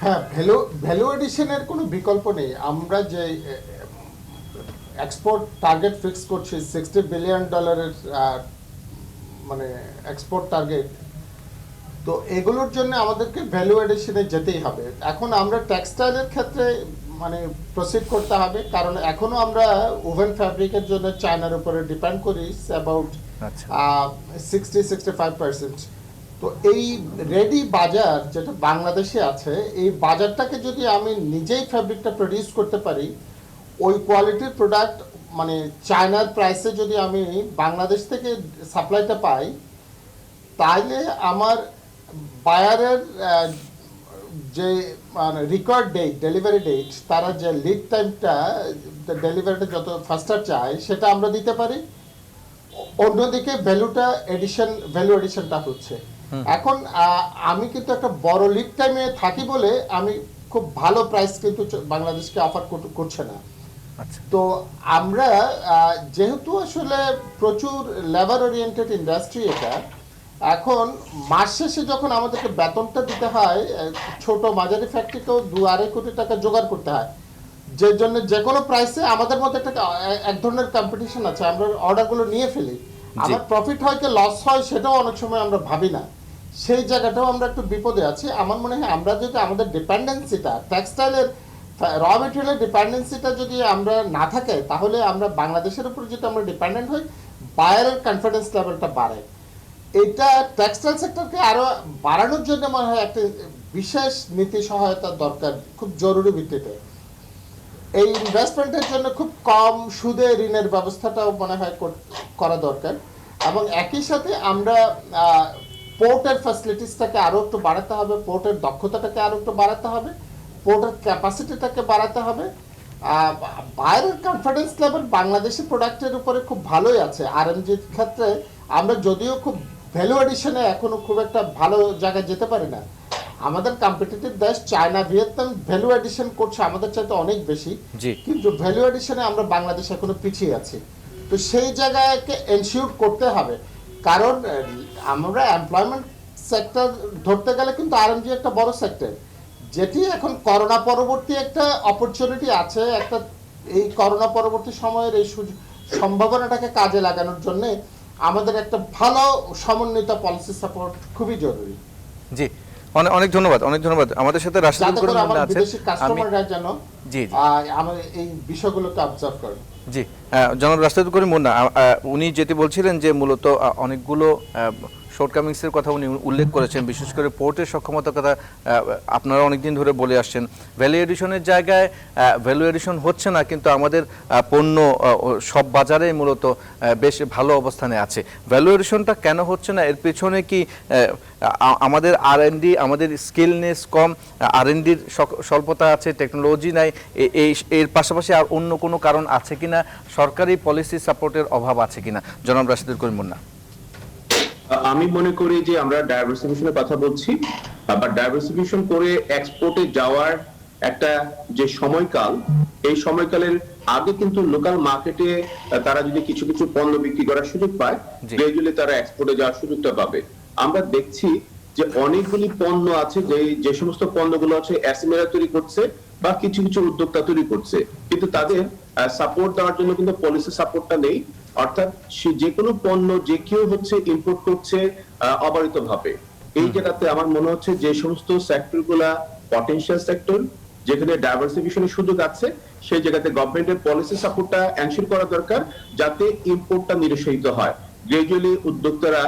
হ্যাঁ, ভ্যালু এডিশনের কোনো বিকল্প নেই। আমরা যে এক্সপোর্ট টার্গেট ফিক্স করছি $60 বিলিয়ন মানে এক্সপোর্ট টার্গেট, তো এগুলোর জন্য আমাদেরকে ভ্যালু এডিশনে যেতেই হবে। এখন আমরা টেক্সটাইলের ক্ষেত্রে মানে প্রসিড করতে হবে, কারণ এখনো আমরা ওভেন ফ্যাব্রিকের জন্য চায়নার উপরে ডিপেন্ড করি অ্যাবাউট 60-65%। তো এই রেডি বাজার যেটা বাংলাদেশে আছে, এই বাজারটাকে যদি আমি নিজেই ফ্যাব্রিকটা প্রডিউস করতে পারি, ওই কোয়ালিটির প্রোডাক্ট মানে চায়নার প্রাইসে যদি আমি বাংলাদেশ থেকে সাপ্লাইটা পাই, তাহলে আমার বায়ারের যে মানে রিকোয়ার্ড ডেট, ডেলিভারি ডেট, তারা যে লিড টাইমটা ডেলিভারিটা যত ফাস্টার চায় সেটা আমরা দিতে পারি। অন্যদিকে ভ্যালু এডিশনটা হচ্ছে এখন আমি কিন্তু একটা বড় লিড টাইমে থাকি বলে আমি খুব ভালো প্রাইস কিন্তু বাংলাদেশকে অফার করছে না। তো আমরা যেহেতু আসলে প্রচুর লেবার ওরিয়েন্টেড ইন্ডাস্ট্রি, এটা এখন মাস শেষে যখন আমাদেরকে বেতনটা দিতে হয়, ছোট মাঝারি ফ্যাক্টরিকেও 2-2.5 কোটি টাকা জোগাড় করতে হয়, যে জন্য যে কোনো প্রাইসে আমাদের মধ্যে এক ধরনের কম্পিটিশন আছে, আমরা অর্ডারগুলো নিয়ে ফেলি। আমার প্রফিট হয় কি লস হয় সেটাও অনেক সময় আমরা ভাবি না, সেই জায়গাটাও আমরা একটু বিপদে আছি। আমার মনে হয় আমরা যদি আমাদের ডিপেন্ডেন্সিটা, টেক্সটাইলের র মেটেরিয়ালের ডিপেন্ডেন্সিটা যদি আমরা না থাকে, তাহলে আমরা বাংলাদেশের উপর যদি আমরা ডিপেন্ডেন্ট হই, বায়ারের কনফিডেন্স লেভেলটা বাড়ে। এটা টেক্সটাইল সেক্টরকে আরো বাড়ানোর জন্য মনে হয় একটা বিশেষ নীতি সহায়তা দরকার, খুব জরুরি ভিত্তিতে। এই ইনভেস্টমেন্টের জন্য খুব কম সুদে ঋণের ব্যবস্থাটাও মনে হয় করা দরকার, এবং একই সাথে আমরা পোর্টের ফ্যাসিলিটিসটাকে আরো একটু বাড়াতে হবে, পোর্টের দক্ষতাটাকে আরো একটু বাড়াতে হবে, পোর্টের ক্যাপাসিটিটাকে বাড়াতে হবে। বাইরের কনফিডেন্স লেভেল বাংলাদেশের প্রোডাক্টের উপরে খুব ভালোই আছে। আরএমজির ক্ষেত্রে আমরা যদিও খুব ভ্যালু এডিশনে এখনো খুব একটা ভালো জায়গায় যেতে পারি না, আমাদের কম্পিটিটিভ দেশ চায়না ভিয়েতনাম ভ্যালু এডিশন করছে আমাদের চাইতে অনেক বেশি, জি। কিন্তু ভ্যালু এডিশনে আমরা বাংলাদেশ এখনো পিছিয়ে আছি। তো সেই জায়গাকে এনশিওর করতে হবে, কারণ আমরা এমপ্লয়মেন্ট সেক্টর ধরতে গেলে কিন্তু আরএমজি একটা বড় সেক্টর, যেটি এখন করোনা পরবর্তী একটা অপরচুনিটি আছে, একটা এই করোনা পরবর্তী সময়ের এই সম্ভাবনাটাকে কাজে লাগানোর জন্য আমাদের একটা ভালো সমন্বিত পলিসি সাপোর্ট খুবই জরুরি। জি, অনেক অনেক ধন্যবাদ, অনেক ধন্যবাদ। আমাদের সাথে রাশিদুল যাতে করে করিম আমার মুন্না আছেন। বিদেশি কাস্টমাররা যেন জি জি আমার এই বিষয়গুলোকে অবজার্ভ করেন। জি, জনাব রাশিদুল করিম মুন্না, উনি যেটি বলছিলেন যে মূলত অনেকগুলো শর্টকামিংসের কথা উনি উল্লেখ করেছেন, বিশেষ করে পোর্টের সক্ষমতার কথা আপনারা অনেকদিন ধরে বলে আসছেন। ভ্যালু এডিশনের জায়গায় ভ্যালু এডিশন হচ্ছে না, কিন্তু আমাদের পণ্য সব বাজারে মূলত বেশ ভালো অবস্থানে আছে। ভ্যালু এডিশনটা কেন হচ্ছে না, এর পেছনে কি আমাদের R&D, আমাদের স্কিলনেস কম, R&Dর স্বল্পতা আছে, টেকনোলজি নাই, এর পাশাপাশি আর অন্য কোনো কারণ আছে কিনা, সরকারি পলিসি সাপোর্টের অভাব আছে কিনা? জনাব রাশিদুল করিম মুন্না। আমি মনে করি যে আমরা ডাইভার্সিফিকেশনের কথা বলছি, আবার ডাইভার্সিফিকেশন করে এক্সপোর্টে যাওয়ার একটা যে সময়কাল, এই সময়কালের আগে কিন্তু লোকাল মার্কেটে তারা যদি কিছু কিছু পণ্য বিক্রি করার সুযোগ পায়, গ্রাজুয়ালি তারা এক্সপোর্টে যাওয়ার সুযোগটা পাবে। আমরা দেখছি যে অনেকগুলি পণ্য আছে যে সমস্ত পণ্যগুলো আছে অ্যাসেম্বলিরা তৈরি করছে বা কিছু কিছু উদ্যোক্তা তৈরি করছে, কিন্তু তাদের সাপোর্ট দেওয়ার জন্য কিন্তু পলিসি সাপোর্টটা নেই। অর্থাৎ যে কোনো পণ্য যে কেউ হচ্ছে ইম্পোর্ট করছে অবারিত ভাবে। এই জায়গাতে আমার মনে হচ্ছে যে সমস্ত সেক্টরগুলা পটেনশিয়াল সেক্টর, যেখানে ডাইভার্সিফিকেশনের সুযোগ আছে, সেই জায়গাতে গভর্নমেন্টের পলিসি সাপোর্টটা এনশিওর করা দরকার, যাতে ইম্পোর্টটা নিরুৎসাহিত হয়, গ্রাজুয়ালি উদ্যোক্তারা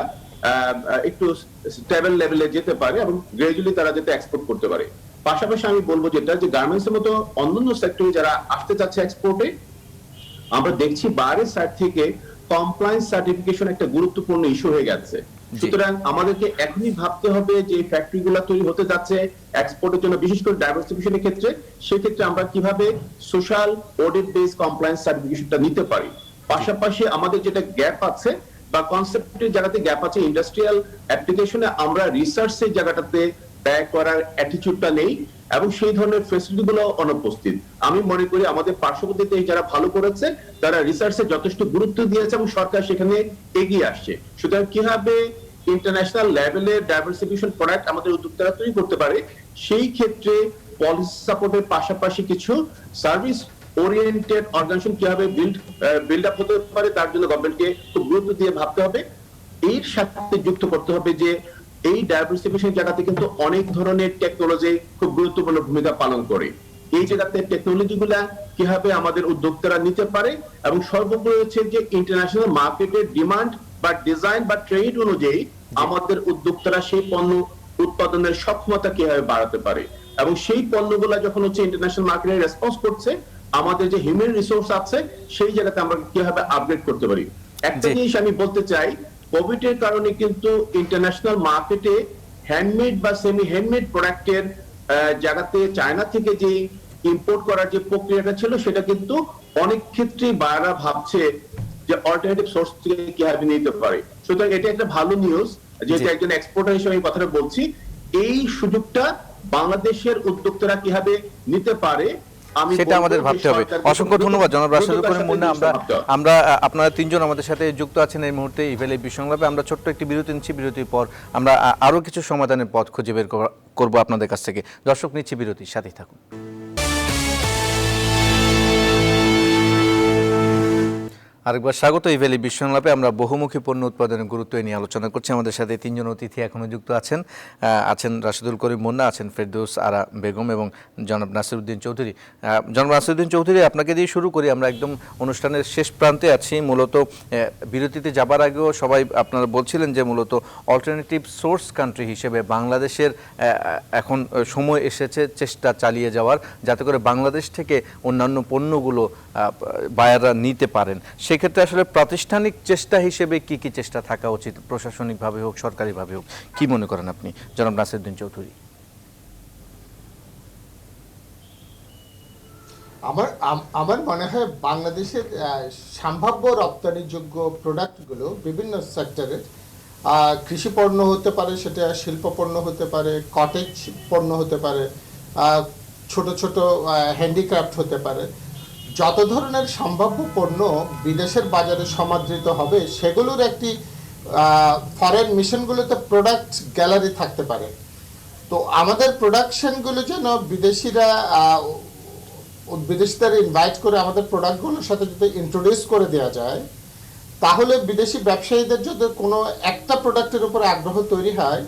একটু স্টেবল লেভেলে যেতে পারে এবং গ্রাজুয়ালি তারা যাতে এক্সপোর্ট করতে পারে। পাশাপাশি আমি বলবো যেটা, যে গার্মেন্টস এর মতো অন্যান্য সেক্টরে যারা আসতে চাচ্ছে এক্সপোর্টে, আমরা দেখছি বাইরের সাইড থেকে কমপ্লায়েন্স সার্টিফিকেশন একটা গুরুত্বপূর্ণ ইস্যু হয়ে গেছে। সুতরাং আমাদেরকে এখনই ভাবতে হবে যে ফ্যাক্টরিগুলো তৈরি হতে যাচ্ছে এক্সপোর্টের জন্য, বিশেষ করে ডাইভার্সিফিকেশনের ক্ষেত্রে, সেই ক্ষেত্রে আমরা কিভাবে সোশ্যাল অডিট বেস কমপ্লায়েন্স সার্টিফিকেশনটা নিতে পারি। পাশাপাশি আমাদের যেটা গ্যাপ আছে বা কনসেপ্টের জায়গাতে গ্যাপ আছে, ইন্ডাস্ট্রিয়াল অ্যাপ্লিকেশনে আমরা রিসার্চের জায়গাটাতে ব্যয় করার অ্যাটিটিউডটা নেই এবং সেই ধরনের ফেসিলিটি গুলো অনুপস্থিত। আমি মনে করি আমাদের পার্শ্ববর্তী দেশ যারা ভালো করেছে, তারা রিসার্চে যথেষ্ট গুরুত্ব দিয়েছে এবং সরকার সেখানে এগিয়ে আসছে। সুতরাং কিভাবে ইন্টারন্যাশনাল লেভেলে ডাইভার্সিফিকেশন প্রোডাক্ট আমাদের উদ্যোক্তারা তৈরি করতে পারে, সেই ক্ষেত্রে পলিসি সাপোর্টের পাশাপাশি কিছু সার্ভিস ওরিয়েন্টেড অর্গানাইজেশন কিভাবে বিল্ড আপ হতে পারে, তার জন্য গভর্নমেন্টকে খুব গুরুত্ব দিয়ে ভাবতে হবে। এর সাথে যুক্ত করতে হবে যে এই ডাইভার্সিফিকেশন জায়গাতে কিন্তু অনেক ধরনের টেকনোলজি খুব গুরুত্বপূর্ণ ভূমিকা পালন করে। এই জায়গাতে টেকনোলজি গুলা কিভাবে আমাদের উদ্যোক্তারা নিতে পারে এবং সর্বোপরি হচ্ছে যে ইন্টারন্যাশনাল মার্কেটের ডিমান্ড বা ডিজাইন বা ট্রেড অনুযায়ী আমাদের উদ্যোক্তারা সেই পণ্য উৎপাদনের সক্ষমতা কিভাবে বাড়াতে পারে এবং সেই পণ্যগুলা যখন হচ্ছে ইন্টারন্যাশনাল মার্কেটে রেসপন্স করছে, আমাদের যে হিউম্যান রিসোর্স আছে সেই জায়গাতে আমরা কিভাবে আপগ্রেড করতে পারি। একটা জিনিস আমি বলতে চাই, কোভিড এর কারণে কিন্তু ইন্টারন্যাশনাল মার্কেটে হ্যান্ডমেড বা সেমি হ্যান্ডমেড প্রোডাক্টের জায়গাতে চায়না থেকে যে ইম্পোর্ট করার যে প্রক্রিয়াটা ছিল, সেটা কিন্তু অনেক ক্ষেত্রেই বাইরে ভাবছে যে অল্টারনেটিভ সোর্স থেকে কিভাবে নিতে পারে। সুতরাং এটা একটা ভালো নিউজ, যেটা একজন এক্সপোর্টার হিসেবে এই কথাটা বলছি। এই সুযোগটা বাংলাদেশের উদ্যোক্তারা কিভাবে নিতে পারে সেটা আমাদের ভাবতে হবে। অসংখ্য ধন্যবাদ জনাব রাশিদুল করিম মুন্না। আমরা আপনারা তিনজন আমাদের সাথে যুক্ত আছেন এই মুহূর্তে ইভেল এই সংলাপে। আমরা ছোট্ট একটি বিরতি নিচ্ছি, বিরতির পর আমরা আরো কিছু সমাধানের পথ খুঁজে বের করব আপনাদের কাছ থেকে। দর্শক, নিচ্ছি বিরতি, সাথেই থাকুন। আরেকবার স্বাগত ইভেলি বিশ্বংলাপে। আমরা বহুমুখী পণ্য উৎপাদনের গুরুত্ব নিয়ে আলোচনা করছি। আমাদের সাথে তিনজন অতিথি এখনো যুক্ত আছেন। রাশিদুল করিম মুন্না, আছেন ফেরদৌস আরা বেগম এবং জনাব নাসিরউদ্দিন চৌধুরী। জনাব নাসিরউদ্দিন চৌধুরী, আপনাকে দিয়ে শুরু করি। আমরা একদম অনুষ্ঠানের শেষ প্রান্তে আছি। মূলত বিরতিতে যাবার আগেও সবাই আপনারা বলছিলেন যে মূলত অল্টারনেটিভ সোর্স কান্ট্রি হিসেবে বাংলাদেশের এখন সময় এসেছে চেষ্টা চালিয়ে যাওয়ার, যাতে করে বাংলাদেশ থেকে অন্যান্য পণ্যগুলো বায়াররা নিতে পারেন। সেক্ষেত্রে আসলে প্রাতিষ্ঠানিক চেষ্টা হিসেবে কি কি চেষ্টা থাকা উচিত, প্রশাসনিকভাবে হোক সরকারিভাবে হোক, কি মনে করেন আপনি জনাব নাসিরউদ্দিন চৌধুরী? আমার মনে হয় বাংলাদেশের সম্ভাব্য রপ্তানিযোগ্য প্রোডাক্টগুলো বিভিন্ন সেক্টরের কৃষি পণ্য হতে পারে, সেটা শিল্প পণ্য হতে পারে, কটেজ পণ্য হতে পারে, ছোট ছোট হ্যান্ডিক্রাফট হতে পারে। যত ধরনের সম্ভাব্য পণ্য বিদেশের বাজারে সমাদৃত হবে সেগুলোর একটি ফরেন মিশনগুলোতে প্রোডাক্ট গ্যালারি থাকতে পারে। তো আমাদের প্রোডাকশনগুলো যেন বিদেশিদের ইনভাইট করে আমাদের প্রোডাক্টগুলোর সাথে যদি ইন্ট্রোডিউস করে দেওয়া যায়, তাহলে বিদেশি ব্যবসায়ীদের যদি কোনো একটা প্রোডাক্টের উপর আগ্রহ তৈরি হয়,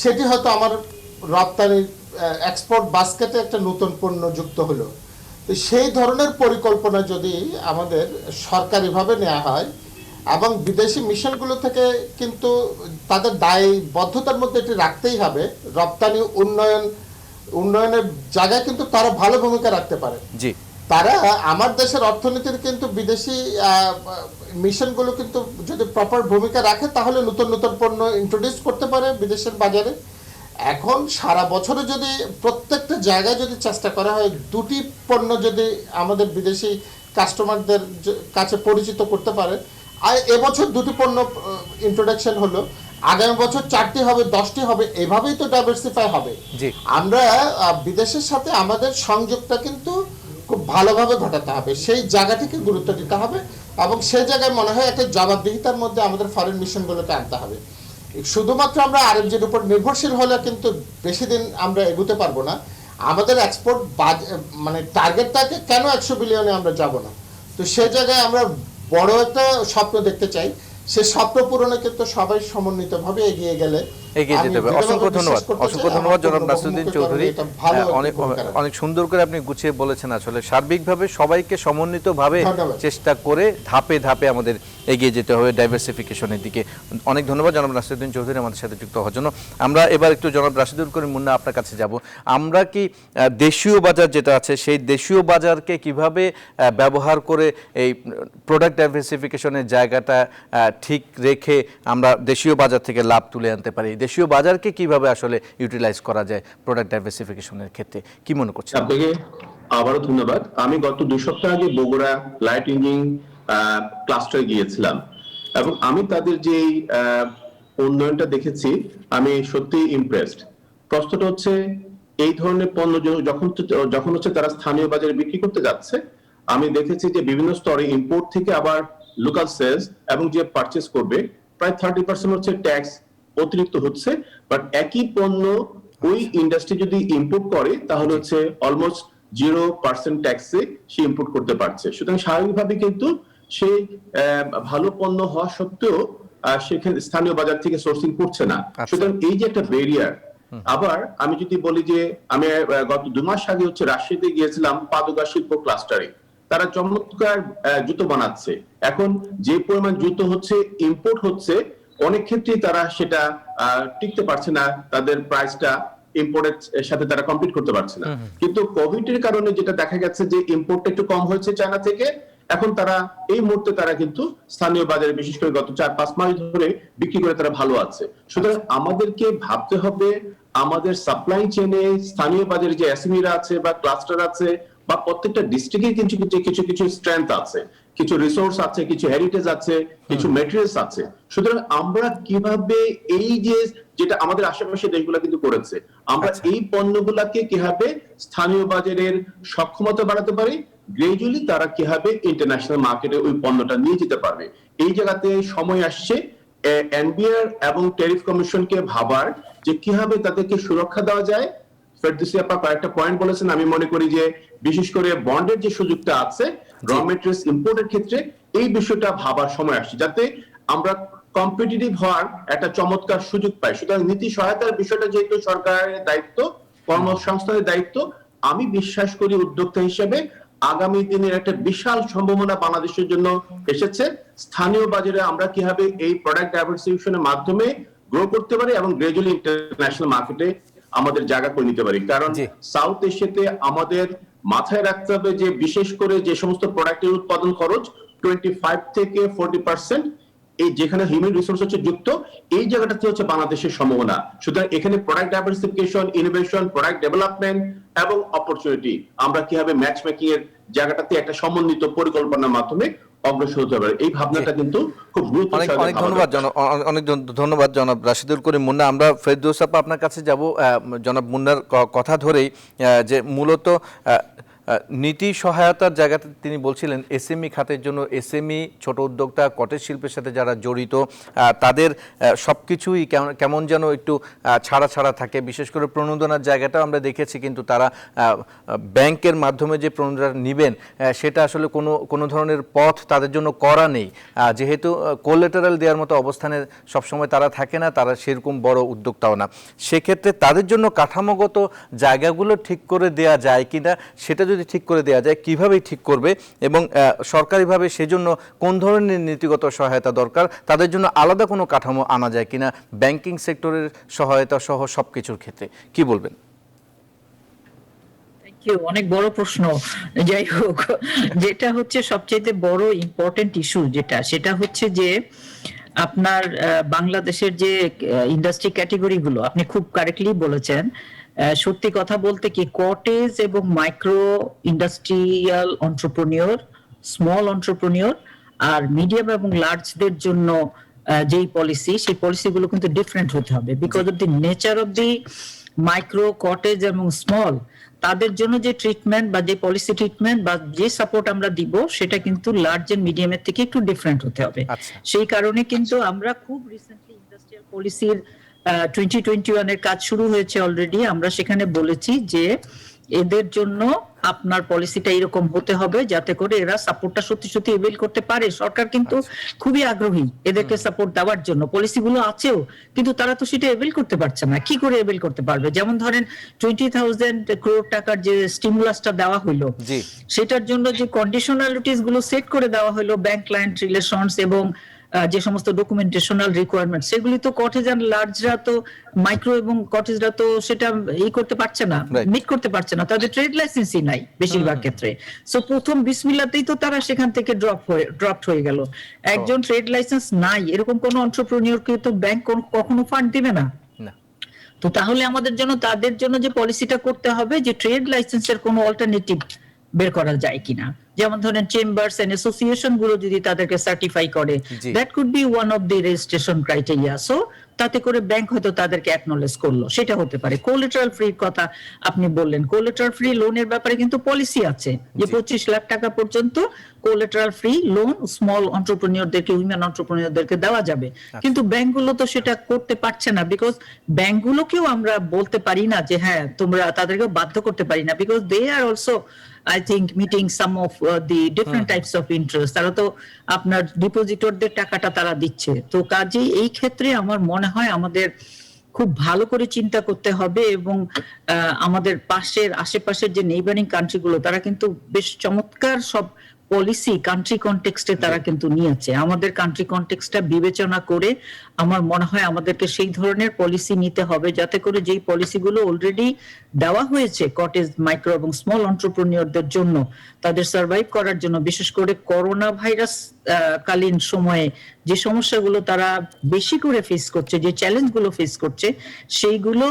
সেটি হয়তো আমার রপ্তানির এক্সপোর্ট বাস্কেটে একটা নতুন পণ্য যুক্ত হলো। তো সেই ধরনের পরিকল্পনা যদি আমাদের সরকারিভাবে নেওয়া হয় এবং বিদেশি মিশনগুলো থেকে কিন্তু তাদের দায়বদ্ধতার মধ্যে এটি রাখতেই হবে, রপ্তানি উন্নয়নের জায়গায় কিন্তু তারা ভালো ভূমিকা রাখতে পারে। জি, তারা আমার দেশের অর্থনীতির কিন্তু বিদেশি মিশনগুলো কিন্তু যদি প্রপার ভূমিকা রাখে, তাহলে নতুন নতুন পণ্য ইন্ট্রোডিউস করতে পারে বিদেশের বাজারে। এখন সারা বছরে যদি প্রত্যেকটা জায়গায় যদি চেষ্টা করা হয়, দুটি পণ্য যদি আমাদের বিদেশি কাস্টমারদের কাছে পরিচিত করতে পারে, আর এবছর দুটি পণ্য ইন্ট্রোডাকশন হলো, আগামী বছর 4টি হবে, 10টি হবে, এভাবেই তো ডাইভার্সিফাই হবে। জি। আমরা বিদেশের সাথে আমাদের সংযোগটা কিন্তু খুব ভালোভাবে ঘটাতে হবে, সেই জায়গাটিকে গুরুত্ব দিতে হবে এবং সেই জায়গায় মনে হয় একটা জবাবদিহিতার মধ্যে আমাদের ফরেন মিশনগুলোকে আনতে হবে। শুধুমাত্র আমরা আরএফজির উপর নির্ভরশীল হলে কিন্তু বেশি দিন আমরা এগোতে পারবো না। আমাদের এক্সপোর্ট মানে টার্গেটটাকে কেন 100 বিলিয়নে আমরা যাব না? তো সেই জায়গায় আমরা বড় একটা স্বপ্ন দেখতে চাই। সে স্বপ্ন পূরণে কিন্তু সবাই সমন্বিতভাবে এগিয়ে গেলে এগিয়ে যেতে হবে। অসংখ্য ধন্যবাদ, অসংখ্য ধন্যবাদ জনাব নাসিরউদ্দিন চৌধুরী। অনেক সুন্দর করে আপনি গুছিয়ে বলেছেন। আসলে সার্বিকভাবে সবাইকে সমন্বিতভাবে চেষ্টা করে ধাপে ধাপে আমাদের এগিয়ে যেতে হবে ডাইভার্সিফিকেশনের দিকে। অনেক ধন্যবাদ জনাব নাসিরউদ্দিন চৌধুরী আমাদের সাথে যুক্ত হওয়ার জন্য। আমরা এবার একটু জনাব রাশিদুল করিম মুন্না আপনার কাছে যাব। আমরা কি দেশীয় বাজার যেটা আছে সেই দেশীয় বাজারকে কিভাবে ব্যবহার করে এই প্রোডাক্ট ডাইভার্সিফিকেশনের জায়গাটা ঠিক রেখে আমরা দেশীয় বাজার থেকে লাভ তুলে আনতে পারি? দেশীয় বাজারকে কিভাবে আসলে ইউটিলাইজ করা যায় প্রোডাক্ট ডাইভার্সিফিকেশনের ক্ষেত্রে, কি মনে করছেন? আপনাকে আবারও ধন্যবাদ। আমি গত 2 সপ্তাহ আগে বগুড়া লাইট ইঞ্জিন ক্লাস্টারে গিয়েছিলাম এবং আমি তাদের যে উন্নয়নটা দেখেছি, আমি সত্যি ইমপ্রেসড। প্রশ্নটা হচ্ছে, এই ধরনের পণ্য যখন হচ্ছে তারা স্থানীয় বাজারে বিক্রি করতে যাচ্ছে, আমি দেখেছি যে বিভিন্ন স্তরে ইম্পোর্ট থেকে আবার লোকাল সেলস এবং যে পারচেজ করবে প্রায় 30% হচ্ছে ট্যাক্স অতিরিক্ত হচ্ছে। বাট একই পণ্য ওই ইন্ডাস্ট্রি যদি ইম্পোর্ট করে তাহলে হচ্ছে অলমোস্ট 0% ট্যাক্সে সে ইম্পোর্ট করতে পারছে। সুতরাং স্বাভাবিকভাবে কিন্তু সে ভালো পণ্য হওয়া সত্ত্বেও সেখানে স্থানীয় বাজার থেকে সোর্সিং করছে না। সুতরাং এই যে একটা ব্যারিয়ার। আবার আমি যদি বলি যে আমি গত 2 মাস আগে হচ্ছে রাজশাহীতে গিয়েছিলাম পাদুকা শিল্প ক্লাস্টারে। তারা চমৎকার জুতো বানাচ্ছে। এখন যে পরিমাণ জুতো হচ্ছে ইম্পোর্ট হচ্ছে, অনেক ক্ষেত্রেই তারা সেটা টিকতে পারছে না, তাদের প্রাইসটা ইম্পোর্টের সাথে তারা কম্পিট করতে পারছে না। কিন্তু কোভিড এর কারণে যেটা দেখা গেছে যে ইম্পোর্টটা একটু কম হয়েছে চায়না থেকে, এখন তারা এই মুহূর্তে তারা কিন্তু স্থানীয় বাজারে বিশেষ করে গত 4-5 মাস ধরে বিক্রি করে তারা ভালো আছে। সুতরাং আমাদেরকে ভাবতে হবে আমাদের সাপ্লাই চেইনে স্থানীয় বাজারে যে এসএমইরা আছে বা ক্লাস্টার আছে বা প্রত্যেকটা ডিস্ট্রিক্টে কিছু স্ট্রেংথ আছে, কিছু রিসোর্স আছে, কিছু হেরিটেজ আছে, কিছু মেটেরিয়ালস আছে। সুতরাং আমরা কিভাবে এই যেটা আমাদের আশেপাশে দেশগুলো কিন্তু করেছে, আমরা এই পণ্যগুলোকে কিভাবে স্থানীয় বাজারের সক্ষমতা বাড়াতে পারি, গ্রাজুয়ালি তারা কিভাবে ইন্টারন্যাশনাল মার্কেটে ওই পণ্যটা নিয়ে যেতে পারবে। এই জায়গাতে সময় আসছে এনবিআর এবং ট্যারিফ কমিশনকে ভাবার যে কিভাবে তাদেরকে সুরক্ষা দেওয়া যায়। ফেরদৌসী আপা কয়েকটা পয়েন্ট বলেছেন, আমি মনে করি যে বিশেষ করে বন্ডের যে সুযোগটা আছে র মেটেরিয়ালস ইম্পোর্টের ক্ষেত্রে, এই বিষয়টা ভাবার সময় আসছে যাতে আমরা কম্পিটিটিভ হওয়ার একটা চমৎকার সুযোগ পাই। সুতরাং নীতি সহায়তার বিষয়টা যেহেতু সরকারের দায়িত্ব, কর্মসংস্থানের দায়িত্ব, আমি বিশ্বাস করি উদ্যোক্তা হিসেবে আগামী দিনের একটা বিশাল সম্ভাবনা বাংলাদেশের জন্য এসেছে। স্থানীয় বাজারে আমরা কিভাবে এই প্রোডাক্ট ডাইভার্সিফিকেশনের মাধ্যমে গ্রো করতে পারি এবং গ্রাজুয়ালি ইন্টারন্যাশনাল মার্কেটে আমাদের জায়গা করে নিতে পারি। কারণ সাউথ এশিয়াতে আমাদের মাথায় রাখতে হবে যে বিশেষ করে যে সমস্ত প্রোডাক্টের উৎপাদন খরচ 25 থেকে 40% এই যেখানে হিউম্যান রিসোর্স হচ্ছে যুক্ত, এই জায়গাটাতে হচ্ছে বাংলাদেশের সম্ভাবনা। সুতরাং এখানে product diversification, innovation, product development এবং অপরচুনিটি আমরা কিভাবে ম্যাচ মেকিং এর জায়গাটাতে একটা সমন্বিত পরিকল্পনার মাধ্যমে অগ্রসর হতে পারে, এই ভাবনাটা কিন্তু খুব গুরুত্ব অনেক সহকারে অনেক ভাবা ধন্যবাদ দরকার। অনেক ধন্যবাদ জনাব রাশিদুল করিম মুন্না। আমরা ফেরদৌস আপা আপনার কাছে যাব জনাব মুন্নার কথা ধরেই, যে মূলত নীতি সহায়তার জায়গাতে তিনি বলছিলেন এসএমই খাতের জন্য, এসএমই ছোট উদ্যোক্তা কটেজ শিল্পের সাথে যারা জড়িত তাদের সবকিছুই কেমন যেন একটু ছাড়া ছাড়া থাকে, বিশেষ করে প্রণোদনার জায়গাটাও আমরা দেখেছি, কিন্তু তারা ব্যাংকের মাধ্যমে যে প্রণোদনা নেবেন সেটা আসলে কোনো ধরনের পথ তাদের জন্য করা নেই, যেহেতু কোলেটারাল দেওয়ার মতো অবস্থানে সবসময় তারা থাকে না, তারা সেরকম বড় উদ্যোক্তাও না। সেক্ষেত্রে তাদের জন্য কাঠামোগত জায়গাগুলো ঠিক করে দেয়া যায় কিনা, সেটা যদি ঠিক করে দেয়া যায় কিভাবে ঠিক করবে, এবং সরকারিভাবে সেজন্য কোন ধরনের নীতিগত সহায়তা দরকার, তাদের জন্য আলাদা কোনো কাঠামো আনা যায় কিনা ব্যাংকিং সেক্টরের সহায়তা সহ সবকিছুর ক্ষেত্রে, কি বলবেন? অনেক বড় প্রশ্ন। যাই হোক, যেটা হচ্ছে সবচেয়ে বড় ইম্পর্টেন্ট ইস্যু সেটা হচ্ছে যে আপনার বাংলাদেশের যে ইন্ডাস্ট্রি ক্যাটেগরি গুলো আপনি খুব কারেক্টলি বলেছেন। সত্যি কথা বলতে কি, কটেজ এবং micro industrial entrepreneur, small entrepreneur আর মিডিয়াম এবং লার্জদের জন্য যেই পলিসি, সেই পলিসিগুলো কিন্তু ডিফারেন্ট হতে হবে, because of the nature of the micro, cottage এবং স্মল, তাদের জন্য যে ট্রিটমেন্ট বা যে পলিসি ট্রিটমেন্ট বা যে সাপোর্ট আমরা দিব সেটা কিন্তু লার্জ এন্ড মিডিয়ামের থেকে একটু ডিফারেন্ট হতে হবে। সেই কারণে কিন্তু আমরা খুব রিসেন্টলি ইন্ডাস্ট্রিয়াল পলিসির 2021 এর কাজ শুরু হয়েছে অলরেডি। আমরা সেখানে বলেছি যে এদের জন্য আপনার পলিসিটা এরকম হতে হবে যাতে করে এরা সাপোর্টটা সত্যি সত্যি এভেল করতে পারে। সরকার কিন্তু খুবই আগ্রহী এদেরকে সাপোর্ট দেওয়ার জন্য, পলিসিগুলো আছেও, কিন্তু তারা তো সেটা এভেল করতে পারছে না। কি করে এভেল করতে পারবে? যেমন ধরেন 20,000 crore টাকার যে স্টিমুলাসটা দেওয়া হলো, সেটার জন্য যে কন্ডিশনালিটিস গুলো সেট করে দেওয়া হলো, ব্যাংক ক্লায়েন্ট রিলেশনস এবং যে সমস্ত ডকুমেন্টেশনাল রিকোয়ারমেন্ট, সেগুলি তো কটেজ এন্ড লার্জরা তো, মাইক্রো এবং কটেজরা তো সেটা করতে পারছে না, মিট করতে পারছে না, তাদের ট্রেড লাইসেন্সই নাই বেশিরভাগ ক্ষেত্রে। সো প্রথম বিসমিল্লাতেই তো তারা সেখান থেকে ড্রপ হয়ে গেল। একজন ট্রেড লাইসেন্স নাই এরকম কোন এন্টারপ্রেনিউরকে তো ব্যাংক কখনো ফান্ড দিবে না। তো তাহলে আমাদের জন্য, তাদের জন্য যে পলিসিটা করতে হবে, যে ট্রেড লাইসেন্সের কোনো অল্টারনেটিভ বের করা যায় কিনা, যেমন ধরেন চেম্বার্স এন্ড অ্যাসোসিয়েশন গুলো যদি তাদেরকে সার্টিফাই করে, that could be one of the registration criteria. So তাতে করে ব্যাংক হয়তো তাদেরকে অ্যাকনলেজ করলো, সেটা হতে পারে। কোলেটারাল ফ্রি কথা আপনি বললেন, কোলেটারাল ফ্রি লোনের ব্যাপারে কিন্তু পলিসি আছে যে 25 লাখ টাকা পর্যন্ত কোলেটারাল ফ্রি লোন স্মল এন্টারপ্রেনিউরদেরকে, উইমেন এন্টারপ্রেনিউরদেরকে দেওয়া যাবে। কিন্তু ব্যাংকগুলো তো সেটা করতে পারছে না, বিকজ ব্যাংকগুলোকেও আমরা বলতে পারি না যে হ্যাঁ তোমরা, তাদেরকেও বাধ্য করতে পারি না, because they are also I think meeting some of the different types of interest. তারা তো আপনার ডিপোজিটরদের টাকাটা তারা দিচ্ছে। তো কাজেই এই ক্ষেত্রে আমার মনে হয় আমাদের খুব ভালো করে চিন্তা করতে হবে, এবং আমাদের আশেপাশের যে নেইবারিং কান্ট্রিগুলো, তারা কিন্তু বেশ চমৎকার সব পলিসি কান্ট্রি কনটেক্সটে তারা কিন্তু নিয়েছে। আমাদের কান্ট্রি কনটেক্সটটা বিবেচনা করে আমার মনে হয় আমাদেরকে সেই ধরনের পলিসি নিতে হবে যাতে করে যেই পলিসিগুলো অলরেডি দেওয়া হয়েছে কটেজ, মাইক্রো এবং স্মল এন্টারপ্রেনিউরদের জন্য, তাদের সার্ভাইভ করার জন্য, বিশেষ করে করোনা ভাইরাস কালীন সময়ে যে সমস্যাগুলো তারা বেশি করে ফেস করছে, যে চ্যালেঞ্জগুলো ফেস করছে, সেইগুলো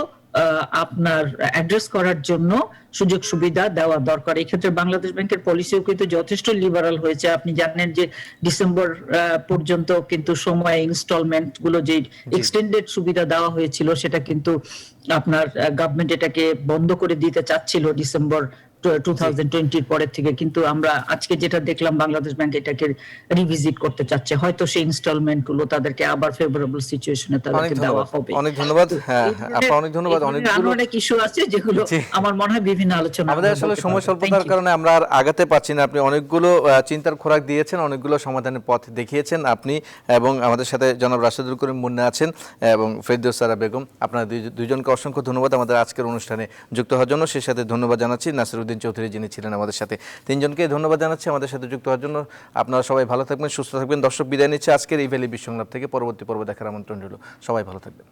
আপনার অ্যাড্রেস করার জন্য সুযোগ সুবিধা দেওয়া দরকার। এই ক্ষেত্রে বাংলাদেশ ব্যাংকের পলিসিও কিন্তু যথেষ্ট লিবারাল হয়েছে। আপনি জানেন যে ডিসেম্বর পর্যন্ত কিন্তু সময় ইনস্টলমেন্ট গুলো যে এক্সটেন্ডেড সুবিধা দেওয়া হয়েছিল, সেটা কিন্তু আপনার গভর্নমেন্ট এটাকে বন্ধ করে দিতে চাচ্ছিল ডিসেম্বর 2020 পরের থেকে, কিন্তু আমরা আজকে যেটা দেখলাম বাংলাদেশ ব্যাংক এটাকে রিভিজিট করতে চাচ্ছে। হয়তো সেই ইনস্টলমেন্ট গুলো তাদেরকে আবার ফেভারেবল সিচুয়েশনে তাদেরকে দেওয়া হবে। অনেক ধন্যবাদ। হ্যাঁ আপা, অনেক ধন্যবাদ। অনেক ইস্যু আছে যেগুলো আমার মনে হয় বিভিন্ন আলোচনা, আমাদের আসলে সময় স্বল্পতার কারণে আমরা আর আগাতে পারছি না। আপনি অনেকগুলো চিন্তার খোরাক দিয়েছেন, অনেকগুলো সমাধানের পথ দেখিয়েছেন আপনি, এবং আমাদের সাথে জনাব রাশিদুল করিম মুন্না আছেন এবং ফেরদৌস সারা বেগম। আপনারা দুইজনকে অসংখ্য ধন্যবাদ আমাদের আজকের অনুষ্ঠানে যুক্ত হওয়ার জন্য। সেই সাথে ধন্যবাদ জানাচ্ছি নাসিরউদ্দিন চৌধুরী যিনি ছিলেন আমাদের সাথে। তিনজনকে ধন্যবাদ জানাচ্ছি আমাদের সাথে যুক্ত হওয়ার জন্য। আপনারা সবাই ভালো থাকবেন, সুস্থ থাকবেন। দর্শক বিদায় নিচ্ছে আজকের এই ভ্যালি বিশ্বংলাপ থেকে। পরবর্তী পর্ব দেখার আমন্ত্রণ রইল। সবাই ভালো থাকবেন।